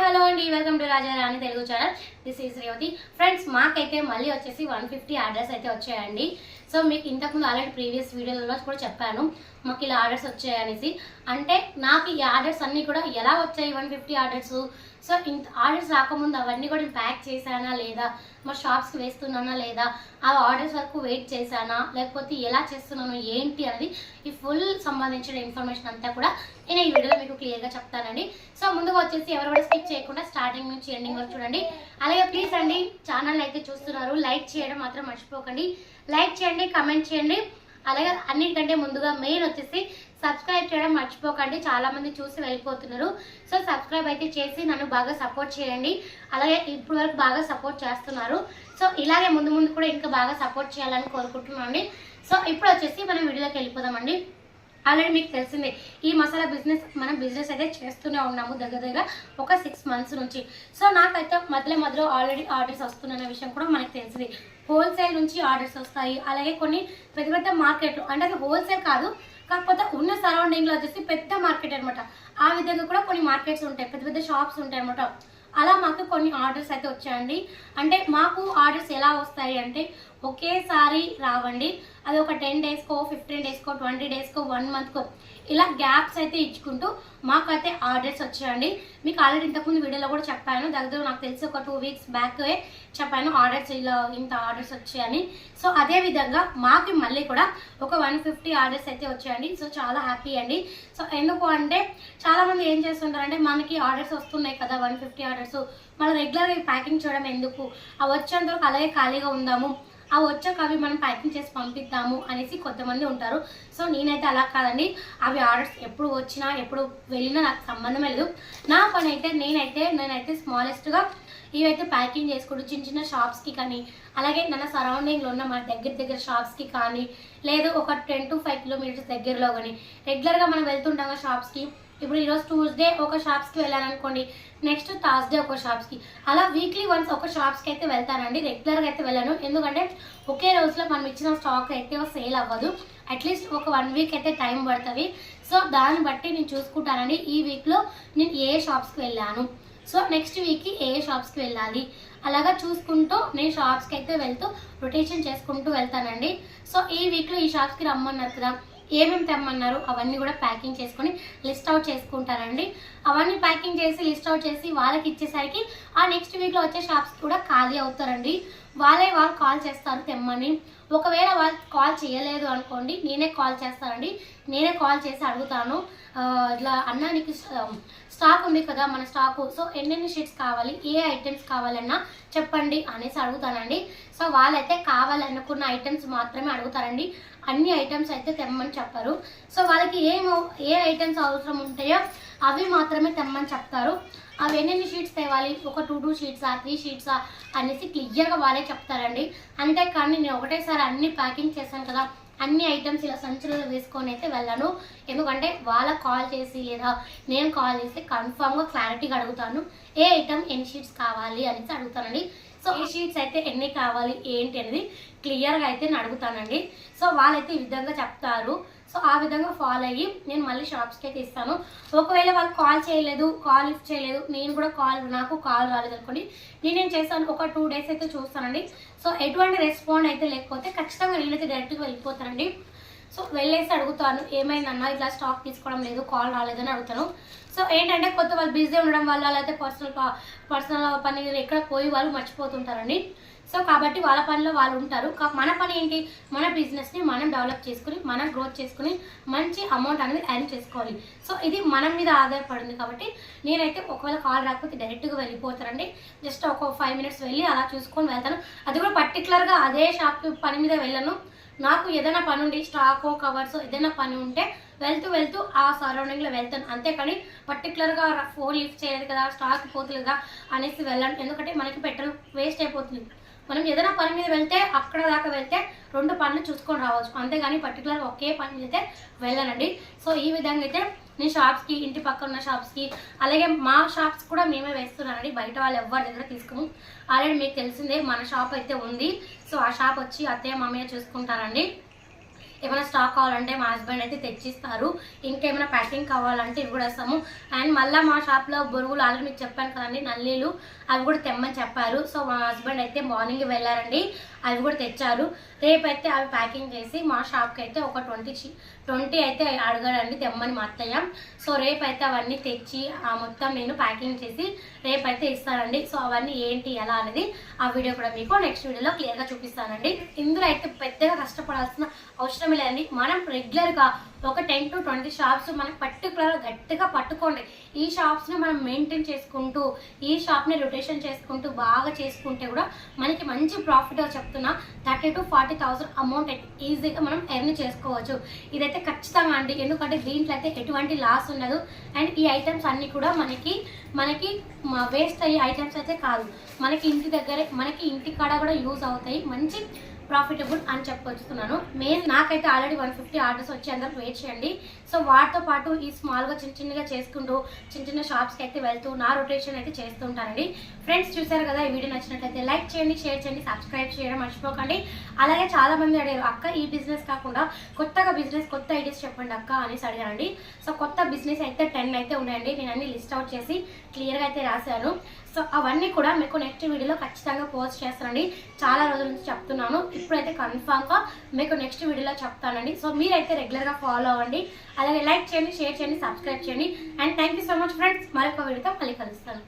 Hello అండి, welcome to Raja Rani Telugu channel. This is Revathi. Friends, మాకైతే మళ్ళీ వచ్చేసి 150 ఆర్డర్స్ అయితే వచ్చాయండి. సో మీకు ఇంతకుముందు ఆల్రెడీ ప్రీవియస్ వీడియోలలో కూడా చెప్పాను మాకు ఇలా ఆర్డర్స్ వచ్చాయనేసి. అంటే నాకు ఈ ఆర్డర్స్ అన్నీ కూడా ఎలా వచ్చాయి 150 ఆర్డర్స్. సో ఇంత ఆర్డర్స్ రాకముందు అవన్నీ కూడా ప్యాక్ చేశానా లేదా, మా షాప్స్కి వేస్తున్నానా లేదా, ఆ ఆర్డర్స్ వరకు వెయిట్ చేశానా, లేకపోతే ఎలా చేస్తున్నాను ఏంటి అనేది ఈ ఫుల్ సంబంధించిన ఇన్ఫర్మేషన్ అంతా కూడా నేను ఈ వీడియోలో మీకు క్లియర్గా చెప్తానండి. సో ముందుగా వచ్చేసి ఎవరు కూడా స్కిప్ చేయకుండా స్టార్టింగ్ నుంచి ఎండింగ్ వరకు చూడండి. అలాగే ప్లీజ్ అండి, ఛానల్ అయితే చూస్తున్నారు, లైక్ చేయడం మాత్రం మర్చిపోకండి. లైక్ చేయండి, కమెంట్ చేయండి. అలాగే అన్నిటికంటే ముందుగా మెయిన్ వచ్చేసి సబ్స్క్రైబ్ చేయడం మర్చిపోకండి. చాలా మంది చూసి వెళ్ళిపోతున్నారు. సో సబ్స్క్రైబ్ అయితే చేసి నన్ను బాగా సపోర్ట్ చేయండి. అలాగే ఇప్పుడు వరకు బాగా సపోర్ట్ చేస్తున్నారు. సో ఇలాగే ముందు ముందు కూడా ఇంకా బాగా సపోర్ట్ చేయాలని కోరుకుంటున్నాను. సో ఇప్పుడు వచ్చేసి మనం వీడియోలోకి వెళ్ళిపోదామండి. ఆల్రెడీ మీకు తెలిసిందే ఈ మసాలా మనం బిజినెస్ అయితే చేస్తూనే ఉన్నాము దగ్గర ఒక 6 months నుంచి. సో నాకైతే మధ్యలో ఆల్రెడీ ఆర్డర్స్ వస్తున్న విషయం కూడా మనకు తెలిసింది. హోల్సేల్ నుంచి ఆర్డర్స్ వస్తాయి. అలాగే కొన్ని పెద్ద పెద్ద మార్కెట్లు, అంటే అది హోల్సేల్ కాదు, కాకపోతే ఉన్న సరౌండింగ్లో వచ్చేసి పెద్ద మార్కెట్ అనమాట. ఆ విధంగా కూడా కొన్ని మార్కెట్స్ ఉంటాయి, పెద్ద పెద్ద షాప్స్ ఉంటాయి అనమాట. అలా మాకు కొన్ని ఆర్డర్స్ అయితే వచ్చాయండి. అంటే మాకు ఆర్డర్స్ ఎలా వస్తాయి అంటే ఒకేసారి రావండి. అది ఒక 10 daysకో 15 daysకో 20 daysకో 1 monthకో ఇలా గ్యాప్స్ అయితే ఇచ్చుకుంటూ మాకైతే ఆర్డర్స్ వచ్చాయండి. మీకు ఆల్రెడీ ఇంతకుముందు వీడియోలో కూడా చెప్పాను, దగ్గర నాకు తెలిసి ఒక 2 weeks బ్యాక్ చెప్పాను ఆర్డర్స్ ఇలా ఇంత ఆర్డర్స్ వచ్చాయని. సో అదే విధంగా మాకు మళ్ళీ కూడా ఒక 150 ఆర్డర్స్ అయితే వచ్చాయండి. సో చాలా హ్యాపీ అండి. సో ఎందుకు అంటే చాలామంది ఏం చేస్తుంటారంటే మనకి ఆర్డర్స్ వస్తున్నాయి కదా 150 ఆర్డర్స్, మనం రెగ్యులర్గా ప్యాకింగ్ చేయడం ఎందుకు, అవి వచ్చేంత వరకు అలాగే ఖాళీగా ఉందాము, అవి వచ్చాక అవి మనం ప్యాకింగ్ చేసి పంపిద్దాము అనేసి కొంతమంది ఉంటారు. సో నేనైతే అలా కాదండి. అవి ఆర్డర్స్ ఎప్పుడు వచ్చినా ఎప్పుడు వెళ్ళినా నాకు సంబంధమే లేదు. నా పని అయితే నేనైతే స్మాలెస్ట్గా ఇవైతే ప్యాకింగ్ చేసుకుంటూ చిన్న షాప్స్కి కానీ, అలాగే మన సరౌండింగ్లో ఉన్న మన దగ్గర షాప్స్కి కానీ, లేదు ఒక 10 to 5 kilometers దగ్గరలో కానీ రెగ్యులర్గా మనం వెళ్తుంటాం షాప్స్కి. ఇప్పుడు ఈరోజు ట్యూస్డే ఒక షాప్స్కి వెళ్ళాలనుకోండి, నెక్స్ట్ థర్స్డే ఒక షాప్స్కి, అలా వీక్లీ వన్స్ ఒక షాప్స్కి అయితే వెళ్తానండి. రెగ్యులర్గా అయితే వెళ్ళాను, ఎందుకంటే ఒకే రోజులో మనం ఇచ్చిన స్టాక్ అయితే సేల్ అవ్వదు. అట్లీస్ట్ ఒక 1 week అయితే టైం పడుతుంది. సో దాన్ని బట్టి నేను చూసుకుంటానండి. ఈ వీక్లో నేను ఏ షాప్స్కి వెళ్ళాను, సో నెక్స్ట్ వీక్కి ఏ షాప్స్కి వెళ్ళాలి, అలాగా చూసుకుంటూ నేను షాప్స్కి అయితే వెళ్తూ రొటేషన్ చేసుకుంటూ వెళ్తానండి. సో ఈ వీక్లో ఈ షాప్స్కి రమ్మన్నారు కదా, ఏమేమి తెమ్మన్నారు అవన్నీ కూడా ప్యాకింగ్ చేసుకొని లిస్ట్ అవుట్ చేసుకుంటారండి. అవన్నీ ప్యాకింగ్ చేసి లిస్ట్ అవుట్ చేసి వాళ్ళకి ఇచ్చేసరికి ఆ నెక్స్ట్ వీక్లో వచ్చే షాప్స్ కూడా ఖాళీ అవుతారండి. వాళ్ళు కాల్ చేస్తారు తెమ్మని. ఒకవేళ వాళ్ళు కాల్ చేయలేదు అనుకోండి, నేనే కాల్ చేస్తానండి. నేనే కాల్ చేసి అడుగుతాను, ఇట్లా అన్న నీకు స్టాక్ ఉంది కదా మన స్టాకు, సో ఎన్నెన్ని షీట్స్ కావాలి, ఏ ఐటమ్స్ కావాలన్నా చెప్పండి అనేసి అడుగుతానండి. సో వాళ్ళైతే కావాలనుకున్న ఐటమ్స్ మాత్రమే అడుగుతారండి. అన్ని ఐటమ్స్ అయితే తెమ్మని చెప్పరు. సో వాళ్ళకి ఏ ఐటమ్స్ అవసరం ఉంటాయో అవి మాత్రమే తెమ్మని చెప్తారు. అవి ఎన్నెన్ని షీట్స్ తేవాలి, ఒక 2 షీట్సా 3 షీట్సా అనేసి క్లియర్గా వాళ్ళే చెప్తారండి. అంతేకాని నేను ఒకటేసారి అన్ని ప్యాకింగ్ చేశాను కదా, అన్ని ఐటమ్స్ ఇలా సంచులలో వేసుకొని అయితే వెళ్ళాను. ఎందుకంటే వాళ్ళకి కాల్ చేసి లేదా నేను కాల్ చేసి కన్ఫామ్గా క్లారిటీగా అడుగుతాను, ఏ ఐటమ్ ఎన్ని షీట్స్ కావాలి అనేసి అడుగుతానండి. సో ఈ షీట్స్ అయితే ఎన్ని కావాలి ఏంటి అనేది క్లియర్గా అయితే నేను అడుగుతానండి. సో వాళ్ళైతే ఈ విధంగా చెప్తారు. సో ఆ విధంగా ఫాలో అయ్యి నేను మళ్ళీ షాప్స్కి అయితే ఇస్తాను. ఒకవేళ వాళ్ళు కాల్ లిఫ్ట్ చేయలేదు, నేను కూడా నాకు కాల్ రాలేదు అనుకోండి, నేనేం చేస్తాను, ఒక 2 days అయితే చూస్తానండి. సో ఎటువంటి రెస్పాండ్ అయితే లేకపోతే ఖచ్చితంగా నేనైతే డైరెక్ట్గా వెళ్ళిపోతానండి. సో వెళ్ళేసి అడుగుతాను, ఏమైందన్నా ఇట్లా స్టాక్ తీసుకోవడం లేదు, కాల్ రాలేదని అడుగుతాను. సో ఏంటంటే కొత్త వాళ్ళు బిజీ ఉండడం వల్ల, లేకపోతే పర్సనల్ పని ఎక్కడ పోయి వాళ్ళు మర్చిపోతుంటారండి. సో కాబట్టి వాళ్ళ పనిలో వాళ్ళు ఉంటారు. మన పని ఏంటి, మన బిజినెస్ని మనం డెవలప్ చేసుకుని మనం గ్రోత్ చేసుకుని మంచి అమౌంట్ అనేది ఎర్న్ చేసుకోవాలి. సో ఇది మన మీద ఆధారపడింది కాబట్టి నేనైతే ఒకవేళ కాల్ రాకపోతే డైరెక్ట్గా వెళ్ళిపోతానండి. జస్ట్ ఒక 5 minutes వెళ్ళి అలా చూసుకొని వెళ్తాను. అది కూడా పర్టికులర్గా అదే షాప్కి పని మీద వెళ్ళను. నాకు ఏదైనా పని ఉండి స్టాకో కవర్స్ ఏదైనా పని ఉంటే వెళ్తూ ఆ సరౌండింగ్లో వెళ్తాను. అంతేకాని పర్టికులర్గా ఫోన్ లిఫ్ట్ చేయలేదు కదా, స్టాక్ పోతుంది కదా అనేసి వెళ్ళాను. ఎందుకంటే మనకి పెట్రోల్ వేస్ట్ అయిపోతుంది. మనం ఏదైనా పని మీద వెళ్తే అక్కడ దాకా వెళ్తే 2 పనులు చూసుకొని రావచ్చు, అంతేగాని పర్టికులర్గా ఒకే పని మీద అయితే వెళ్ళానండి. సో ఈ విధంగా అయితే నేను షాప్స్కి, ఇంటి పక్కన ఉన్న షాప్స్కి, అలాగే మా షాప్స్ కూడా మేమే వేస్తున్నానండి. బయట వాళ్ళు ఎవరి దగ్గర తీసుకుని, ఆల్రెడీ మీకు తెలిసిందే మన షాప్ అయితే ఉంది. సో ఆ షాప్ వచ్చి అత్తయ్య మామయ్య చూసుకుంటారండి. ఏమైనా స్టాక్ కావాలంటే మా హస్బెండ్ అయితే తెచ్చిస్తారు. ఇంకేమైనా ప్యాకింగ్ కావాలంటే ఇవి కూడా ఇస్తాము. అండ్ మళ్ళీ మా షాప్లో బొరుగులు ఆల్రెడీ మీకు చెప్పాను కదండి, నల్లీలు అవి కూడా తెమ్మని చెప్పారు. సో మా హస్బెండ్ అయితే మార్నింగ్ వెళ్ళారండి, అవి కూడా తెచ్చారు. రేపైతే అవి ప్యాకింగ్ చేసి మా షాప్కి అయితే ఒక 20 అయితే అడగాడండి తెమ్మని మా అత్తయ్య. సో రేపైతే అవన్నీ తెచ్చి మొత్తం నేను ప్యాకింగ్ చేసి రేపైతే ఇస్తానండి. సో అవన్నీ ఏంటి ఎలా అనేది ఆ వీడియో కూడా మీకు నెక్స్ట్ వీడియోలో క్లియర్గా చూపిస్తానండి. ఇందులో అయితే పెద్దగా కష్టపడాల్సిన అవసరం లేదండి. మనం రెగ్యులర్గా ఒక 10 to 20 షాప్స్ మనకు పర్టికులర్గా గట్టిగా పట్టుకోండి. ఈ షాప్స్ని మనం మెయింటైన్ చేసుకుంటూ ఈ షాప్ని రొటేషన్ చేసుకుంటూ బాగా చేసుకుంటే కూడా మనకి మంచి ప్రాఫిట్ చెప్తున్నా 30,000 to 40,000 అమౌంట్ అయితే ఈజీగా మనం ఎర్న్ చేసుకోవచ్చు. ఇదైతే ఖచ్చితంగా అండి, ఎందుకంటే దీంట్లో అయితే ఎటువంటి లాస్ ఉండదు. అండ్ ఈ ఐటమ్స్ అన్నీ కూడా మనకి వేస్ట్ అయ్యే ఐటమ్స్ అయితే కాదు, మనకి ఇంటి దగ్గరే మనకి ఇంటి కాడ కూడా యూజ్ అవుతాయి, మంచి ప్రాఫిటబుల్ అని చెప్పొచ్చుతున్నాను. నాకైతే ఆల్రెడీ 150 ఆర్డర్స్ వచ్చి అందరూ వెయిట్ చేయండి. సో వాటితో పాటు ఈ స్మాల్గా చిన్నగా చేసుకుంటూ చిన్న షాప్స్కి అయితే వెళ్తూ నా రొటేషన్ అయితే చేస్తుంటానండి. ఫ్రెండ్స్ చూసారు కదా, ఈ వీడియో నచ్చినట్లయితే లైక్ చేయండి, షేర్ చేయండి, సబ్స్క్రైబ్ చేయడం మర్చిపోకండి. అలాగే చాలా మంది అడిగారు, అక్క ఈ బిజినెస్ కాకుండా కొత్తగా బిజినెస్ కొత్త ఐడియాస్ చెప్పండి అక్క అనేసి అడిగారండి. సో కొత్త బిజినెస్ అయితే 10 అయితే ఉన్నాయండి, నేను అన్ని లిస్ట్ అవుట్ చేసి క్లియర్గా అయితే రాశాను. సో అవన్నీ కూడా మీకు నెక్స్ట్ వీడియోలో ఖచ్చితంగా పోస్ట్ చేస్తానండి. చాలా రోజుల నుంచి చెప్తున్నాను, ఇప్పుడైతే కన్ఫామ్గా మీకు నెక్స్ట్ వీడియోలో చెప్తానండి. సో మీరైతే రెగ్యులర్గా ఫాలో అవ్వండి, అలాగే లైక్ చేయండి, షేర్ చేయండి, సబ్స్క్రైబ్ చేయండి. And thank you so much friends. మరొక వీడియోతో మళ్ళీ కలుస్తాను.